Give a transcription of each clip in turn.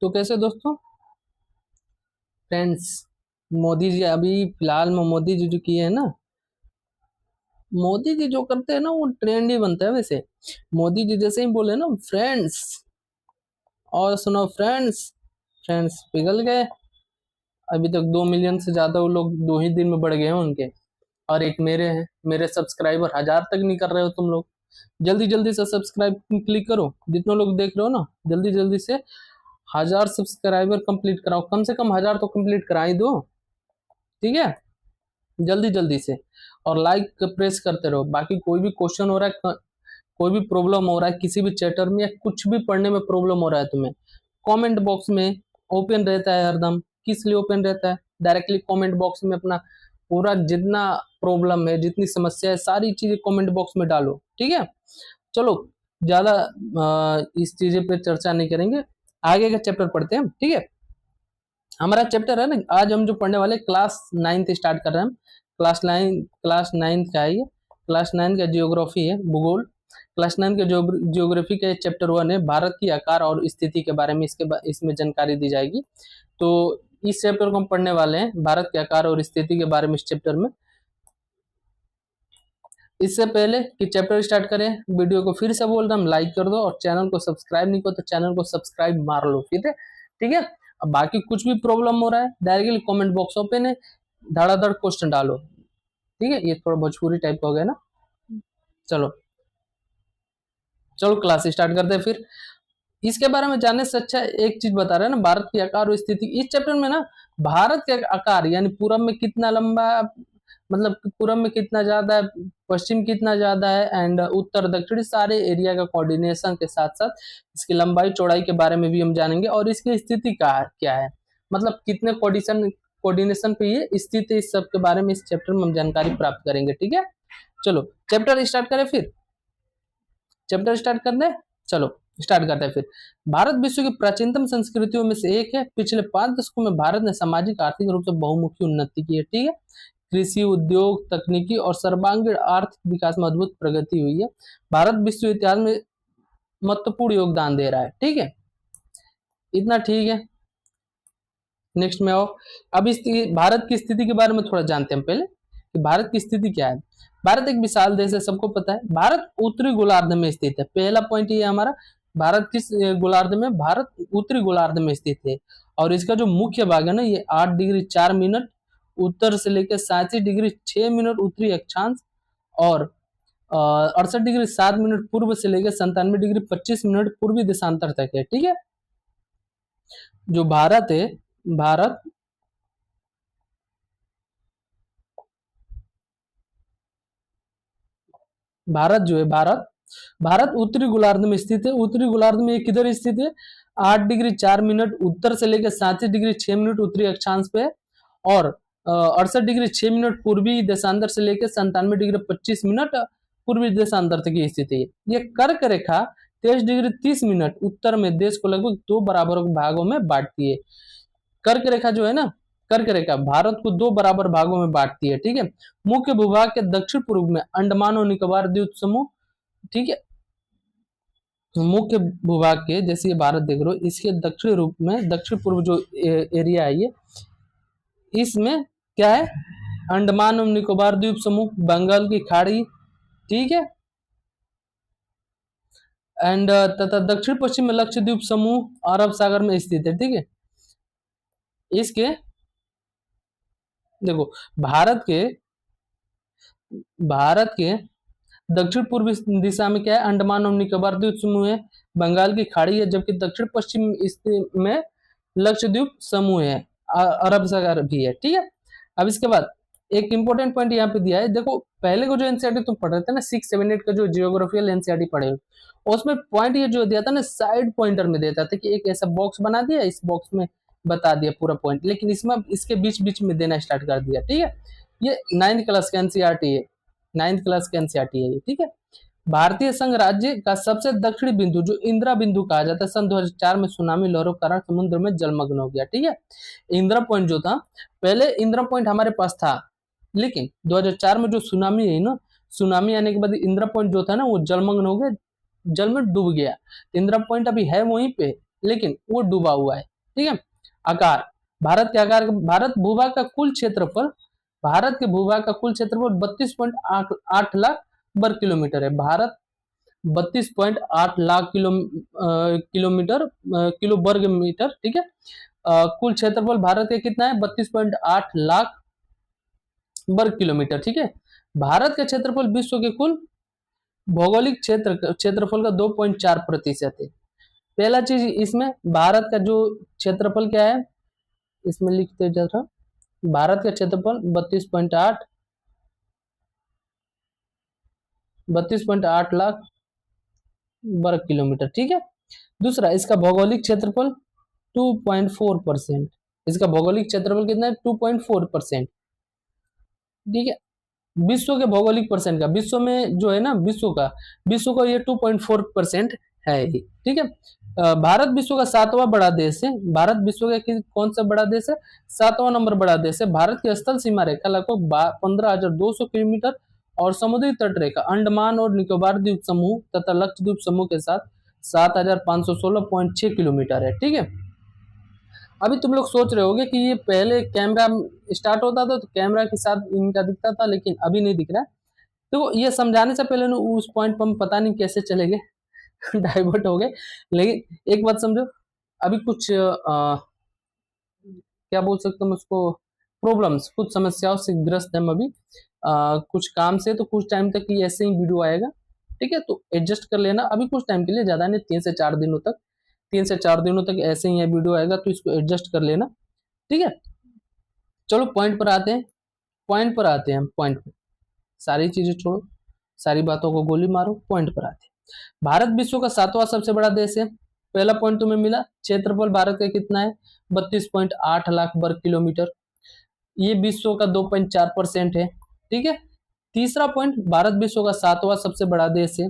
तो कैसे दोस्तों फ्रेंड्स, मोदी जी अभी फिलहाल में मोदी जी जो किए हैं ना, मोदी जी जो करते हैं ना वो ट्रेंड ही बनता है। वैसे मोदी जी जैसे ही बोले ना फ्रेंड्स, और सुनो फ्रेंड्स, फ्रेंड्स पिघल गए। अभी तक 2 मिलियन से ज्यादा वो लोग 2 ही दिन में बढ़ गए हैं उनके। और एक मेरे हैं, मेरे सब्सक्राइबर 1000 तक नहीं कर रहे हो तुम लोग। जल्दी जल्दी से सब्सक्राइब क्लिक करो, जितने लोग देख रहे हो ना जल्दी जल्दी से 1000 सब्सक्राइबर कंप्लीट कराओ, कम से कम 1000 तो कंप्लीट करा ही दो, ठीक है, जल्दी जल्दी से। और लाइक प्रेस करते रहो। बाकी कोई भी क्वेश्चन हो रहा है, कोई भी प्रॉब्लम हो रहा है किसी भी चैप्टर में या कुछ भी पढ़ने में प्रॉब्लम हो रहा है तुम्हें, कमेंट बॉक्स में ओपन रहता है हरदम। किस लिए ओपन रहता है? डायरेक्टली कमेंट बॉक्स में अपना पूरा जितना प्रॉब्लम है, जितनी समस्या है, सारी चीजें कमेंट बॉक्स में डालो, ठीक है। चलो, ज्यादा इस चीजें पे चर्चा नहीं करेंगे, आगे का चैप्टर पढ़ते हैं, ठीक है। हमारा चैप्टर है ना, आज हम जो पढ़ने वाले क्लास 9th स्टार्ट कर रहे हैं हम। क्लास 9 का है ये। क्लास 9 का जियोग्राफी है, भूगोल। क्लास 9 का जियोग्राफी का चैप्टर 1 है, भारत की आकार और स्थिति के बारे में इसमें जानकारी दी जाएगी। तो इस चैप्टर को हम पढ़ने वाले हैं, भारत के आकार और स्थिति के बारे में इस चैप्टर में। इससे पहले कि चैप्टर स्टार्ट करें, वीडियो को फिर से बोल रहा हूं, लाइक कर दो, और चैनल को सब्सक्राइब नहीं करो तो चैनल को सब्सक्राइब मार लो, ठीक है, ठीक है। अब बाकी कुछ भी प्रॉब्लम हो रहा है डायरेक्टली कमेंट बॉक्स ओपन है, धड़ाधड़ क्वेश्चन डालो, ठीक है। ये थोड़ा भोजपुरी टाइप का हो गया ना। चलो चलो क्लास स्टार्ट करते हैं फिर। इसके बारे में जानने से अच्छा एक चीज बता रहे हैं ना, भारत की आकार और स्थिति। इस चैप्टर में ना भारत के आकार यानी पूरब में कितना लंबा, मतलब पूरब में कितना ज्यादा है, पश्चिम कितना ज्यादा है, एंड उत्तर दक्षिण सारे एरिया का कोऑर्डिनेशन के साथ साथ इसकी लंबाई चौड़ाई के बारे में भी हम जानेंगे, और इसकी स्थिति क्या है, मतलब कितने कोऑर्डिनेशन पे ये स्थित है, इस सब के बारे में इस चैप्टर में हम जानकारी प्राप्त करेंगे, ठीक है। चलो चैप्टर स्टार्ट करें फिर, चैप्टर स्टार्ट कर दे। चलो स्टार्ट करते हैं फिर। भारत विश्व की प्राचीनतम संस्कृतियों में से एक है। पिछले 5 दशकों में भारत ने सामाजिक आर्थिक रूप से बहुमुखी उन्नति की है, ठीक है। कृषि, उद्योग, तकनीकी और सर्वांगीण आर्थिक विकास में अद्भुत प्रगति हुई है। भारत विश्व इतिहास में महत्वपूर्ण योगदान दे रहा है, ठीक है, इतना ठीक है। नेक्स्ट में आओ, अब इस भारत की स्थिति के बारे में थोड़ा जानते हैं पहले कि भारत की स्थिति क्या है। भारत एक विशाल देश है, सबको पता है। भारत उत्तरी गोलार्ध में स्थित है, पहला पॉइंट ये हमारा। भारत किस गोलार्ध में? भारत उत्तरी गोलार्ध में स्थित है। और इसका जो मुख्य भाग है ना, ये 8 डिग्री 4 मिनट उत्तर से लेकर 87 डिग्री 6 मिनट उत्तरी अक्षांश, और 68 डिग्री 7 मिनट पूर्व से लेकर 97 डिग्री 25 मिनट पूर्वी देशांतर तक है, ठीक है। जो भारत है, भारत भारत जो है, भारत उत्तरी गोलार्ध में स्थित है। उत्तरी गोलार्ध में किधर स्थित है? 8 डिग्री 4 मिनट उत्तर से लेकर 37 डिग्री 6 मिनट उत्तरी अक्षांश पे, और 68 डिग्री 6 मिनट पूर्वी देशांतर से लेकर 97 डिग्री 25 मिनट पूर्वी देशांतर तक की स्थिति है। ये कर्क रेखा 23 डिग्री 30 मिनट उत्तर में देश को लगभग 2 बराबर भागों में बांटती है। कर्क रेखा जो है ना, कर्क रेखा भारत को 2 बराबर भागों में बांटती है, ठीक है। मुख्य भूभाग के दक्षिण पूर्व में अंडमान और निकोबार द्वीप समूह, ठीक है। मुख्य भूभाग के, जैसे ये भारत देख रहे हो, इसके दक्षिण रूप में दक्षिण पूर्व जो एरिया है ये, इसमें क्या है? अंडमान और निकोबार द्वीप समूह, बंगाल की खाड़ी, ठीक है, एंड तथा दक्षिण पश्चिम में लक्षद्वीप समूह अरब सागर में स्थित है, ठीक है। इसके देखो, भारत के दक्षिण पूर्वी दिशा में क्या है? अंडमान और निकोबार द्वीप समूह है, बंगाल की खाड़ी है, जबकि दक्षिण पश्चिम में लक्षद्वीप समूह है, अरब सागर भी है, ठीक है। अब इसके बाद एक इंपॉर्टेंट पॉइंट यहाँ पे दिया है, देखो पहले को जो एनसीईआरटी तुम पढ़ रहे थे ना 6, 7, 8 का जो जियोग्राफिकल एनसीईआरटी पढ़े हो, उसमें पॉइंट ये जो दिया था ना, साइड पॉइंटर में देता था कि एक ऐसा बॉक्स बना दिया, इस बॉक्स में बता दिया पूरा पॉइंट, लेकिन इसमें इसके बीच बीच में देना स्टार्ट कर दिया, ठीक है। ये 9th क्लास का एनसीईआरटी है, 9th क्लास का एनसीईआरटी है ये, ठीक है। भारतीय संघ राज्य का सबसे दक्षिणी बिंदु जो इंदिरा बिंदु कहा जाता है, सन 2004 में सुनामी लहरों के कारण समुद्र में जलमग्न हो गया, ठीक है। इंदिरा पॉइंट जो था, पहले इंदिरा पॉइंट हमारे पास था, लेकिन 2004 में जो सुनामी है ना, सुनामी आने के बाद इंदिरा पॉइंट जो था ना वो जलमग्न हो गया, जल में डूब गया। इंदिरा पॉइंट अभी है वहीं पे, लेकिन वो डूबा हुआ है। ठीक है। आकार, भारत के आकार, भारत भूभाग का कुल क्षेत्रफल, भारत के भूभाग का कुल क्षेत्रफल 32.8 लाख वर्ग किलोमीटर है। भारत 32.8 लाख किलोमीटर किलो वर्ग मीटर। ठीक है। कुल क्षेत्रफल भारत का कितना है? 32.8 लाख वर्ग किलोमीटर। ठीक है। भारत का क्षेत्रफल विश्व के कुल भौगोलिक क्षेत्रफल का 2.4% है। पहला चीज इसमें भारत का जो क्षेत्रफल क्या है, इसमें लिखते जरा, भारत का क्षेत्रफल 32.8 लाख वर्ग किलोमीटर। ठीक है। दूसरा, इसका भौगोलिक क्षेत्रफल 2.4%। इसका भौगोलिक क्षेत्रफल कितना है? 2.4%। ठीक है। विश्व के भौगोलिक परसेंट का, विश्व में जो है ना, विश्व का ये 2.4% है ही। ठीक है। भारत विश्व का 7वां बड़ा देश है। भारत विश्व का कौन सा बड़ा देश है? 7वां नंबर बड़ा देश है। भारत की स्थल सीमा रेखा लगभग 15,200 किलोमीटर और समुद्री तट रेखा अंडमान और निकोबार द्वीप समूह तथा लक्षद्वीप समूह के साथ 7,516.6 किलोमीटर है। ठीक है। अभी तुम लोग सोच रहे होगे कि ये पहले कैमरा स्टार्ट होता था तो कैमरा के साथ इनका दिखता था, लेकिन अभी नहीं दिख रहा है। तो ये समझाने से पहले ना उस पॉइंट पर हम पता नहीं कैसे चले गए डाइवर्ट हो गए। लेकिन एक बात समझो, अभी कुछ क्या बोल सकते हम उसको, प्रॉब्लम्स, कुछ समस्याओं से ग्रस्त हैं हम अभी कुछ काम से, तो कुछ टाइम तक ये ऐसे ही वीडियो आएगा। ठीक है। तो एडजस्ट कर लेना अभी कुछ टाइम के लिए, ज्यादा नहीं, 3 से 4 दिनों तक ऐसे ही वीडियो आएगा, तो इसको एडजस्ट कर लेना। ठीक है। चलो पॉइंट पर आते हैं, हम पॉइंट पर, सारी चीजें छोड़ो, सारी बातों को गोली मारो, पॉइंट पर आते हैं। भारत विश्व का 7वां सबसे बड़ा देश है। पहला पॉइंट तुम्हें मिला, क्षेत्रफल भारत का कितना है? 32.8 लाख वर्ग किलोमीटर। ये विश्व का 2.4% है। ठीक है। तीसरा पॉइंट, भारत विश्व का 7वां सबसे बड़ा देश है।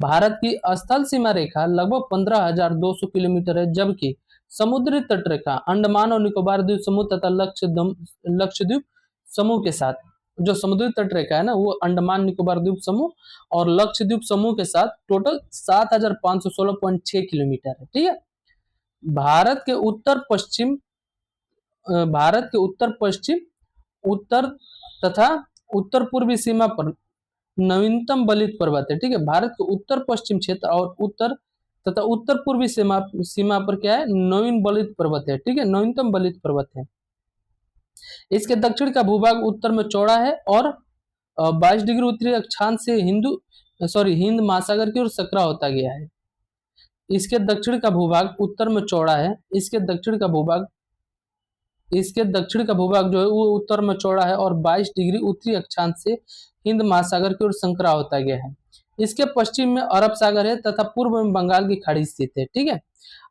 भारत की स्थल सीमा रेखा लगभग 15,200 किलोमीटर है, जबकि समुद्री तट रेखा अंडमान और निकोबार द्वीप समूह तथा लक्षद्वीप समूह के साथ, जो समुद्री तट रेखा है ना, वो अंडमान निकोबार द्वीप समूह और लक्षद्वीप समूह के साथ टोटल 7,516.6 किलोमीटर है। ठीक है। भारत के उत्तर पश्चिम, उत्तर तथा उत्तर पूर्वी सीमा पर नवीनतम बलित पर्वत है। ठीक है। भारत के उत्तर पश्चिम क्षेत्र और उत्तर तथा उत्तर पूर्वी सीमा पर क्या है? नवीन बलित पर्वत है। ठीक है। नवीनतम बलित पर्वत है। इसके दक्षिण का भूभाग उत्तर में चौड़ा है और 22 डिग्री उत्तरी अक्षांश से हिंद महासागर की ओर सकरा होता गया है। इसके दक्षिण का भूभाग उत्तर में चौड़ा है। इसके दक्षिण का भूभाग जो है वो उत्तर में चौड़ा है और 22 डिग्री उत्तरी अक्षांश से हिंद महासागर की ओर संकरा होता गया है। इसके पश्चिम में अरब सागर है तथा पूर्व में बंगाल की खाड़ी स्थित है। ठीक है।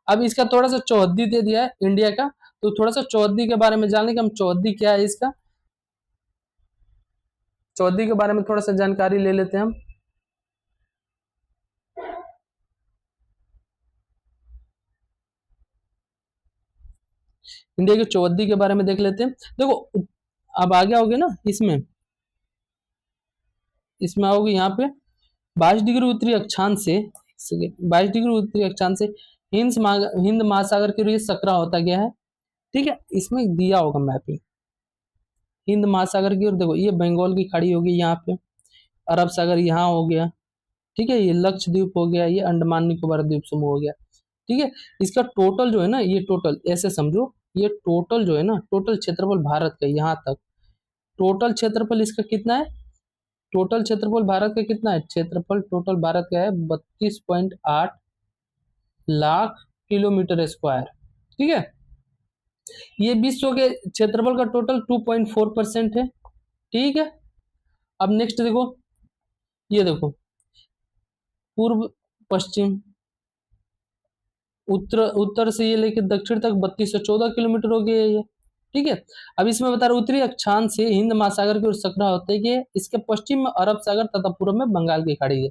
अब इसका थोड़ा सा चौहद्दी दे दिया है इंडिया का, तो थोड़ा सा चौहद्दी के बारे में जान लेंगे हम। चौहद्दी क्या है इसका, चौहद्दी के बारे में थोड़ा सा जानकारी ले लेते हैं हम। इंडिया की चौहद्दी के बारे में देख लेते हैं। देखो अब आगे आओगे ना, इसमें आओगे यहाँ पे 22 डिग्री उत्तरी अक्षांश से 22 डिग्री उत्तरी अक्षांश से हिंद महासागर के लिए सकरा होता गया है। ठीक है। इसमें दिया होगा मैपिंग हिंद महासागर की ओर। देखो ये बंगाल की खाड़ी होगी यहाँ पे, अरब सागर यहाँ हो गया। ठीक है। ये लक्षद्वीप हो गया, ये अंडमान निकोबार द्वीप समूह हो गया। ठीक है। इसका टोटल जो है ना, ये टोटल ऐसे समझो, ये टोटल जो है ना, टोटल क्षेत्रफल भारत का यहाँ तक, टोटल क्षेत्रफल इसका कितना है? टोटल क्षेत्रफल भारत का कितना है? क्षेत्रफल टोटल भारत का है 32.8 लाख किलोमीटर स्क्वायर। ठीक है। ये विश्व के क्षेत्रफल का टोटल 2.4% है। ठीक है। अब नेक्स्ट देखो, ये देखो पूर्व पश्चिम उत्तर से ये लेकर दक्षिण तक 3214 किलोमीटर हो गया ये। ठीक है। अब इसमें बता रहे उत्तरी अक्षांश से हिंद महासागर की ओर सकरा होता है कि इसके पश्चिम में अरब सागर तथा पूर्व में बंगाल की खाड़ी है।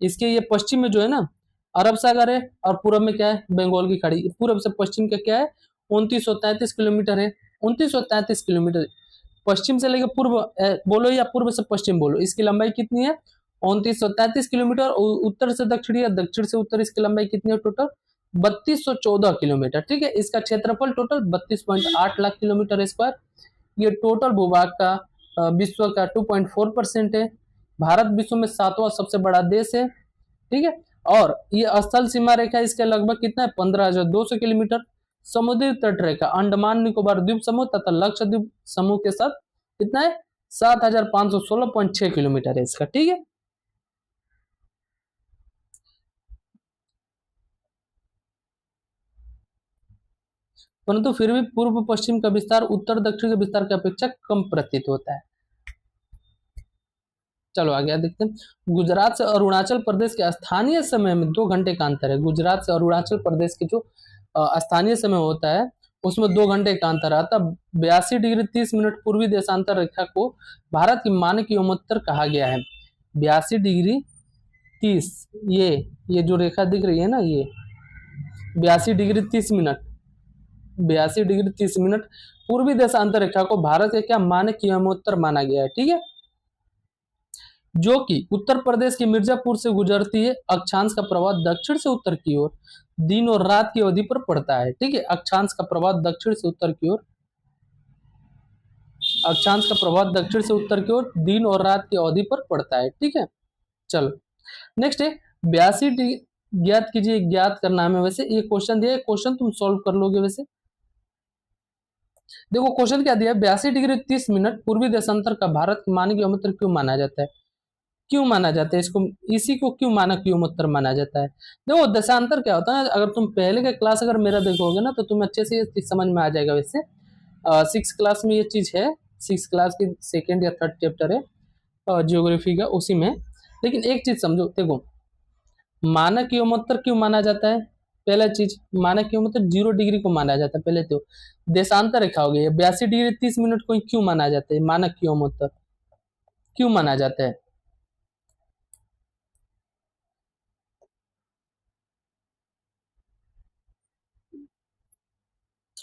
इसके ये पश्चिम में जो है ना अरब सागर है और पूर्व में क्या है? बंगाल की खाड़ी। पूर्व से पश्चिम का क्या है? 2933 किलोमीटर है। 2933 किलोमीटर पश्चिम से लेकर पूर्व बोलो या पूर्व से पश्चिम बोलो, इसकी लंबाई कितनी है? 2933 किलोमीटर। उत्तर से दक्षिण या दक्षिण से उत्तर इसकी लंबाई कितनी है टोटल? 3214 किलोमीटर, ठीक है। इसका क्षेत्रफल टोटल 32.8 लाख किलोमीटर स्क्वायर। ये टोटल भूभाग का विश्व का 2.4% है। भारत विश्व में 7वां सबसे बड़ा देश है, ठीक है। और ये स्थल सीमा रेखा इसके लगभग कितना है, 15,200 किलोमीटर। समुद्री तट रेखा अंडमान निकोबार द्वीप समूह तथा लक्षद्वीप समूह के साथ कितना है, 7,516.6 किलोमीटर है इसका, ठीक है। परंतु फिर भी पूर्व पश्चिम का विस्तार उत्तर दक्षिण के विस्तार की अपेक्षा कम प्रतीत होता है। चलो आगे देखते हैं। गुजरात से अरुणाचल प्रदेश के स्थानीय समय में 2 घंटे का अंतर है। गुजरात से अरुणाचल प्रदेश के जो स्थानीय समय होता है उसमें 2 घंटे का अंतर आता। 82 डिग्री 30 मिनट पूर्वी देशांतर रेखा को भारत की मानक योमोत्तर कहा गया है। 82 डिग्री 30, ये जो रेखा दिख रही है ना, ये 82 डिग्री 30 मिनट, 82 डिग्री 30 मिनट पूर्वी देशांतर रेखा को भारत के क्या मानक योमोत्तर माना गया है, ठीक है। जो कि उत्तर प्रदेश के मिर्जापुर से गुजरती है। अक्षांश का प्रभाव दक्षिण से उत्तर की ओर दिन और रात की अवधि पर पड़ता है, ठीक है। अक्षांश का प्रभाव दक्षिण से उत्तर की ओर, अक्षांश का प्रभाव दक्षिण से उत्तर की ओर दिन और रात की अवधि पर पड़ता है, ठीक है। चलो नेक्स्ट है 82 ज्ञात कीजिए, ज्ञात करना हमें। वैसे ये क्वेश्चन दिया है, क्वेश्चन तुम सॉल्व कर लोगे। वैसे देखो क्वेश्चन क्या दिया है, 82 डिग्री 30 मिनट पूर्वी देशांतर का भारत के मानक योमोत्तर क्यों माना जाता है, क्यों माना जाता है इसको, इसी को क्यों मानक योमोत्तर माना जाता है। देखो दशांतर क्या होता है, अगर तुम पहले का क्लास अगर मेरा देखोगे ना तो तुम्हें अच्छे से ये चीज समझ में आ जाएगा। वैसे 6 क्लास में ये चीज है, 6 क्लास की 2nd या 3rd चैप्टर है जियोग्राफी का, उसी में। लेकिन एक चीज समझो, देखो मानक योमोत्तर क्यों माना जाता है। पहला चीज, मानक योमोत्तर 0 डिग्री को माना जाता है। पहले तो देशांतर रेखा हो गई, 82 डिग्री 30 मिनट को क्यों माना जाता है, मानक योमोत्तर क्यों माना जाता है।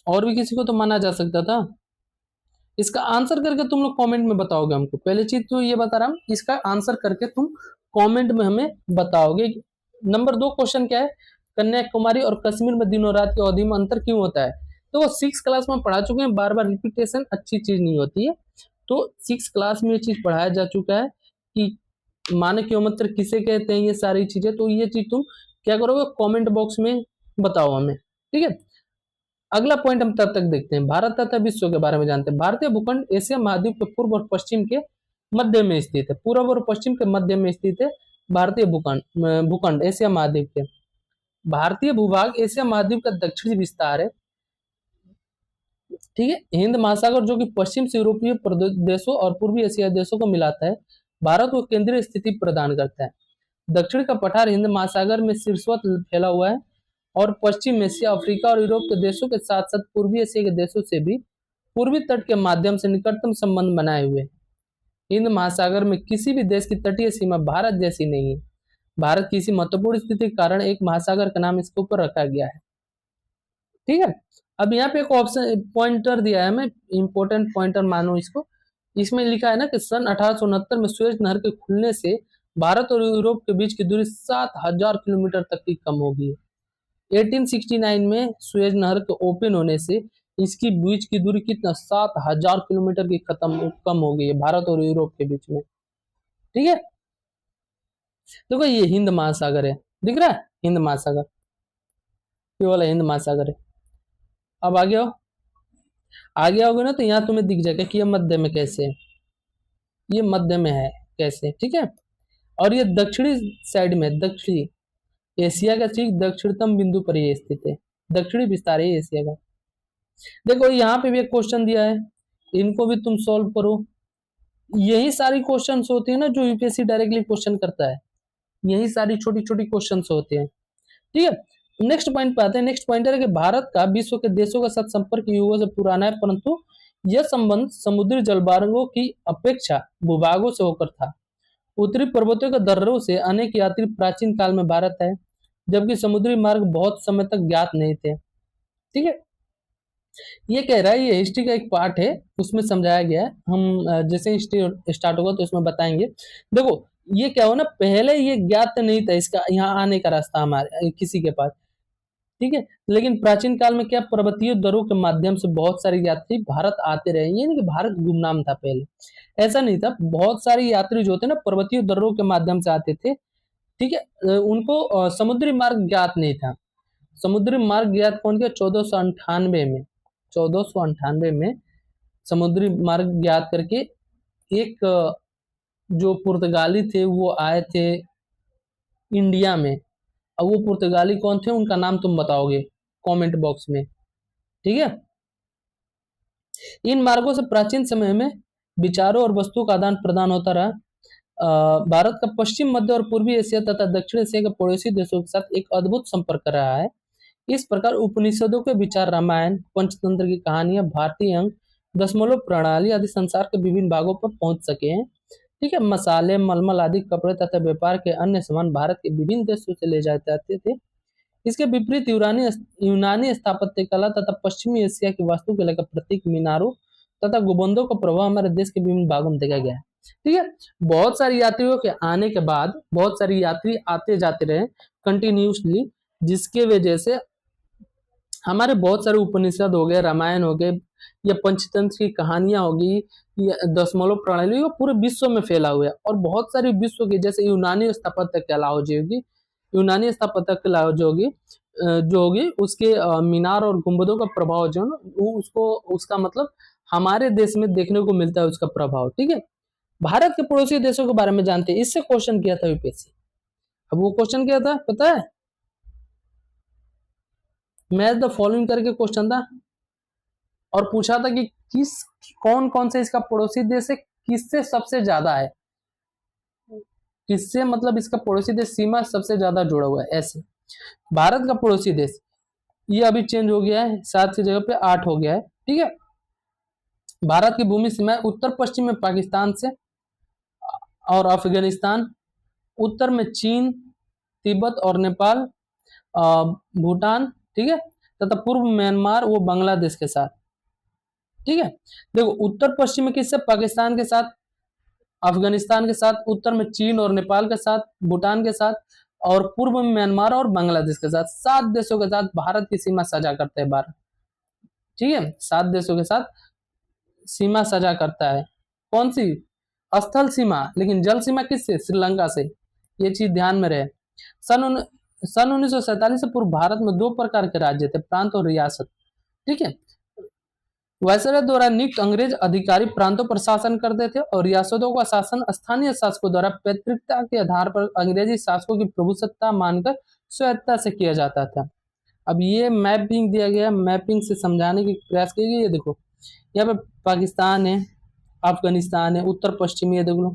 और भी किसी को तो माना जा सकता था। इसका आंसर करके तुम लोग कमेंट में बताओगे हमको। पहले चीज तो ये बता रहा हूं, इसका आंसर करके तुम कमेंट में हमें बताओगे। नंबर 2 क्वेश्चन क्या है, कन्याकुमारी और कश्मीर में दिनों रात की अवधि में अंतर क्यों होता है। तो वो 6 क्लास में पढ़ा चुके हैं, बार बार रिपीटेशन अच्छी चीज नहीं होती है। तो 6 क्लास में ये चीज पढ़ाया जा चुका है कि मानक योमोत्तर किसे कहते हैं, ये सारी चीजें। तो ये चीज तुम क्या करोगे, कमेंट बॉक्स में बताओ हमें, ठीक है। अगला पॉइंट हम तब तक देखते हैं, भारत तथा विश्व के बारे में जानते हैं। भारतीय भूखंड एशिया महाद्वीप के पूर्व और पश्चिम के मध्य में स्थित है। पूर्व और पश्चिम के मध्य में स्थित है भारतीय भूखंड एशिया महाद्वीप के। भारतीय भूभाग एशिया महाद्वीप का दक्षिणी विस्तार है, ठीक है। हिंद महासागर जो कि पश्चिम से यूरोपीय देशों और पूर्वी एशिया देशों को मिलाता है, भारत को केंद्रीय स्थिति प्रदान करता है। दक्षिण का पठार हिंद महासागर में शीर्षवत फैला हुआ है और पश्चिम एशिया, अफ्रीका और यूरोप के देशों के साथ साथ पूर्वी एशिया के देशों से भी पूर्वी तट के माध्यम से निकटतम संबंध बनाए हुए। हिंद महासागर में किसी भी देश की तटीय सीमा भारत जैसी नहीं है। भारत की इसी महत्वपूर्ण स्थिति के कारण एक महासागर का नाम इसके ऊपर रखा गया है, ठीक है। अब यहाँ पे एक ऑप्शन पॉइंटर दिया है, मैं इंपॉर्टेंट पॉइंटर मानो इसको। इसमें लिखा है ना कि सन 1869 में सुएज नहर के खुलने से भारत और यूरोप के बीच की दूरी 7,000 किलोमीटर तक की कम हो गई है। 1869 में सुएज नहर के ओपन होने से इसकी बीच की दूरी कितना, 7,000 किलोमीटर की कम हो गई है भारत और यूरोप के बीच में, ठीक है। देखो ये हिंद महासागर है, दिख रहा है हिंद महासागर, ये वाला हिंद महासागर है। अब आगे आओ, आगे आओगे ना तो यहाँ तुम्हें दिख जाएगा कि ये मध्य में कैसे है, ये मध्य में है कैसे, ठीक है। और ये दक्षिणी साइड में, दक्षिणी एशिया का ठीक दक्षिणतम बिंदु पर ये स्थित है, दक्षिणी विस्तार है एशिया का। देखो यहाँ पे भी एक क्वेश्चन दिया है, इनको भी तुम सॉल्व करो। यही सारी क्वेश्चंस होती है ना जो यूपीएससी डायरेक्टली क्वेश्चन करता है, यही सारी छोटी छोटी क्वेश्चंस होते हैं, ठीक है। नेक्स्ट पॉइंट पे आते हैं। नेक्स्ट पॉइंट है कि भारत का विश्व के देशों के साथ संपर्क युगों से पुराना है, परंतु यह संबंध समुद्री जलमार्गों की अपेक्षा भूभागों से होकर था। उत्तरी पर्वतों के दर्रों से अनेक यात्री प्राचीन काल में भारत आए, जबकि समुद्री मार्ग बहुत समय तक ज्ञात नहीं थे, ठीक है। ये कह रहा है, ये हिस्ट्री का एक पार्ट है, उसमें समझाया गया है। हम जैसे हिस्ट्री स्टार्ट होगा तो उसमें बताएंगे। देखो ये क्या हो ना, पहले ये ज्ञात नहीं था इसका यहाँ आने का रास्ता हमारे किसी के पास। ठीक है। लेकिन प्राचीन काल में क्या पर्वतीय दर्रों के माध्यम से बहुत सारे यात्री भारत आते रहे, ये नहीं कि भारत गुमनाम था पहले, ऐसा नहीं था। बहुत सारे यात्री जो थे ना पर्वतीय दर्रों के माध्यम से आते थे, ठीक है। उनको समुद्री मार्ग ज्ञात नहीं था। समुद्री मार्ग ज्ञात कौन किया? 1498 में, 1498 में समुद्री मार्ग ज्ञात करके एक जो पुर्तगाली थे वो आए थे इंडिया में। अब वो पुर्तगाली कौन थे उनका नाम तुम बताओगे कमेंट बॉक्स में, ठीक है। इन मार्गों से प्राचीन समय में विचारों और वस्तुओं का आदान प्रदान होता रहा। भारत का पश्चिम, मध्य और पूर्वी एशिया तथा दक्षिण एशिया के पड़ोसी देशों के साथ एक अद्भुत संपर्क रहा है। इस प्रकार उपनिषदों के विचार, रामायण, पंचतंत्र की कहानियां, भारतीय अंक, दशमलव प्रणाली आदि संसार के विभिन्न भागों पर पहुंच सके हैं, ठीक है। मसाले, मलमल आदि कपड़े तथा व्यापार के अन्य सामान भारत के विभिन्न देशों से ले जाए जाते थे। इसके विपरीत यूनानी स्थापत्य कला तथा पश्चिमी एशिया की वास्तुकला का प्रतीक मीनारों तथा गुंबदों का प्रभाव हमारे देश के विभिन्न भागों में देखा गया है, ठीक है। बहुत सारे यात्रियों के आने के बाद बहुत सारे यात्री आते जाते रहे कंटिन्यूसली, जिसके वजह से हमारे बहुत सारे उपनिषद हो गए, रामायण हो गए, या पंचतंत्र की कहानियां होगी, या दशमलव प्रणाली, वो पूरे विश्व में फैला हुआ है। और बहुत सारी विश्व की, जैसे यूनानी स्थापत्य कला हो जाएगी, यूनानी स्थापत्य कला जो होगी उसके मीनार और गुंबदों का प्रभाव जो है ना, वो उसको उसका मतलब हमारे देश में देखने को मिलता है उसका प्रभाव, ठीक है। भारत के पड़ोसी देशों के बारे में जानते हैं, इससे क्वेश्चन किया था यूपीएससी। अब वो क्वेश्चन क्या था पता है? मैच द फॉलोइंग करके क्वेश्चन था, और पूछा था कि कौन कौन से इसका पड़ोसी देश है, किससे सबसे ज्यादा है, किससे मतलब इसका पड़ोसी देश सीमा सबसे ज्यादा जुड़ा हुआ है। ऐसे भारत का पड़ोसी देश ये अभी चेंज हो गया है, 7 की जगह पे 8 हो गया है, ठीक है। भारत की भूमि सीमा उत्तर पश्चिम में पाकिस्तान से और अफगानिस्तान, उत्तर में चीन, तिब्बत और नेपाल, भूटान, ठीक है, तथा पूर्व म्यांमार वो बांग्लादेश के साथ, ठीक है। देखो उत्तर पश्चिम में किससे? पाकिस्तान के साथ, अफगानिस्तान के साथ, उत्तर में चीन और नेपाल के साथ, भूटान के साथ, और पूर्व में म्यांमार और बांग्लादेश के साथ। 7 देशों के साथ भारत की सीमा साझा करता है भारत, ठीक है। 7 देशों के साथ सीमा साझा करता है। कौन सी? स्थल सीमा, लेकिन जल सीमा किससे? श्रीलंका से, ये चीज ध्यान में रहे। सन 1947 से पूर्व भारत में 2 प्रकार के राज्य थे, प्रांत और रियासत, ठीक है। वायसराय द्वारा नियुक्त अंग्रेज अधिकारी प्रांतों पर शासन करते थे और रियासतों का शासन स्थानीय शासकों द्वारा पैतृकता के आधार पर अंग्रेजी शासकों की प्रभुसत्ता मानकर स्वायत्तता से किया जाता था। अब ये मैपिंग दिया गया, मैपिंग से समझाने की प्रयास की गई है। देखो यहाँ पे पाकिस्तान है, अफगानिस्तान है, उत्तर पश्चिमी है, देख लो,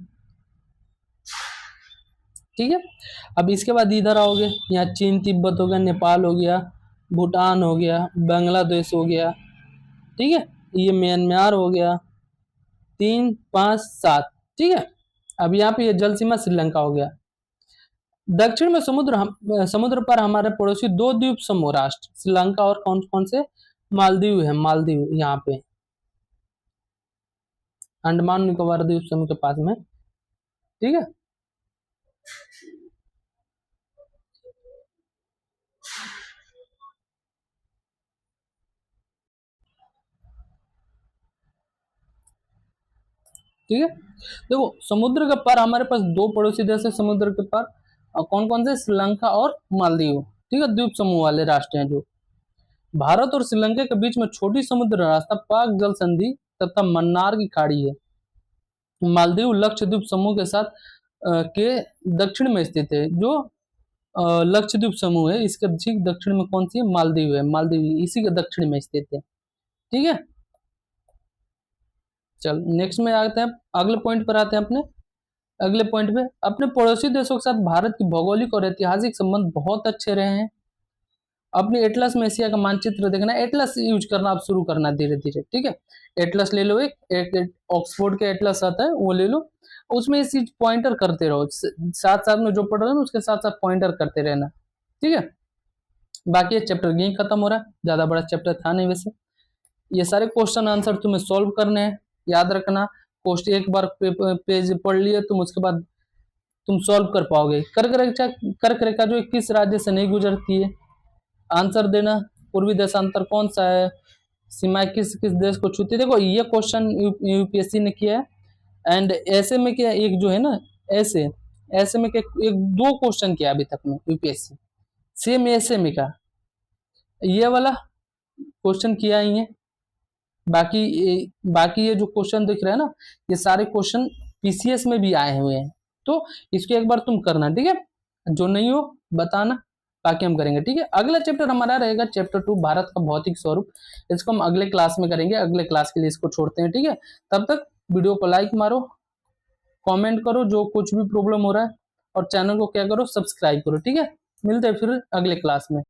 ठीक है। अब इसके बाद इधर आओगे, यहाँ चीन तिब्बत हो गया, नेपाल हो गया, भूटान हो गया, बांग्लादेश हो गया, ठीक है, ये म्यांमार हो गया, 3, 5, 7, ठीक है। अब यहाँ पे ये जल सीमा श्रीलंका हो गया। दक्षिण में समुद्र पर हमारे पड़ोसी 2 द्वीप समूह राष्ट्र श्रीलंका और कौन कौन से? मालदीव है, मालदीव यहाँ पे अंडमान निकोबार द्वीप समूह के पास में, ठीक है। ठीक है, देखो समुद्र के पार हमारे पास 2 पड़ोसी देश है समुद्र के पार, और कौन कौन से? श्रीलंका और मालदीव, ठीक है, द्वीप समूह वाले राष्ट्र हैं जो। भारत और श्रीलंका के बीच में छोटी समुद्र रास्ता पाक जल संधि तथा मन्नार की खाड़ी है। मालदीव लक्षद्वीप समूह के साथ के दक्षिण में स्थित है। जो लक्षद्वीप समूह है इसके ठीक दक्षिण में कौन सी है? मालदीव है, मालदीव इसी के दक्षिण में स्थित है, ठीक है। चल नेक्स्ट में आते हैं, अगले पॉइंट पर आते हैं। अपने अगले पॉइंट पे, अपने पड़ोसी देशों के साथ भारत की भौगोलिक और ऐतिहासिक संबंध बहुत अच्छे रहे हैं। अपने एटलस में एशिया का मानचित्र देखना, एटलस यूज करना आप शुरू करना धीरे धीरे, ठीक है। एटलस ले लो, एक ऑक्सफोर्ड के एटलस आता है वो ले लो, उसमें इस चीज पॉइंटर करते रहो, साथ साथ में जो पढ़ रहे हो ना उसके साथ साथ पॉइंटर करते रहना, ठीक है। बाकी ये चैप्टर यहीं खत्म हो रहा है, ज्यादा बड़ा चैप्टर था नहीं वैसे। ये सारे क्वेश्चन आंसर तुम्हें सॉल्व करने हैं, याद रखना। क्वेश्चन एक बार पेज पढ़ लिए तुम, उसके बाद तुम सॉल्व कर पाओगे। कर्क रेखा जो किस राज्य से नहीं गुजरती है? आंसर देना, पूर्वी देशांतर कौन सा है, सीमाएं किस किस देश को छूती है। देखो ये क्वेश्चन यूपीएससी ने किया है। एंड ऐसे में क्या, एक जो है ना, ऐसे ऐसे में क्या, एक दो क्वेश्चन किया अभी तक में यूपीएससी, सेम ऐसे में का ये वाला क्वेश्चन किया ही है। बाकी ये जो क्वेश्चन दिख रहे हैं ना, ये सारे क्वेश्चन पीसीएस में भी आए हुए हैं। तो इसको एक बार तुम करना, ठीक है, जो नहीं हो बताना, बाकी हम करेंगे, ठीक है। अगला चैप्टर हमारा रहेगा चैप्टर 2, भारत का भौतिक स्वरूप। इसको हम अगले क्लास में करेंगे, अगले क्लास के लिए इसको छोड़ते हैं, ठीक है। तब तक वीडियो को लाइक मारो, कमेंट करो जो कुछ भी प्रॉब्लम हो रहा है, और चैनल को क्या करो, सब्सक्राइब करो, ठीक है। मिलते हैं फिर अगले क्लास में।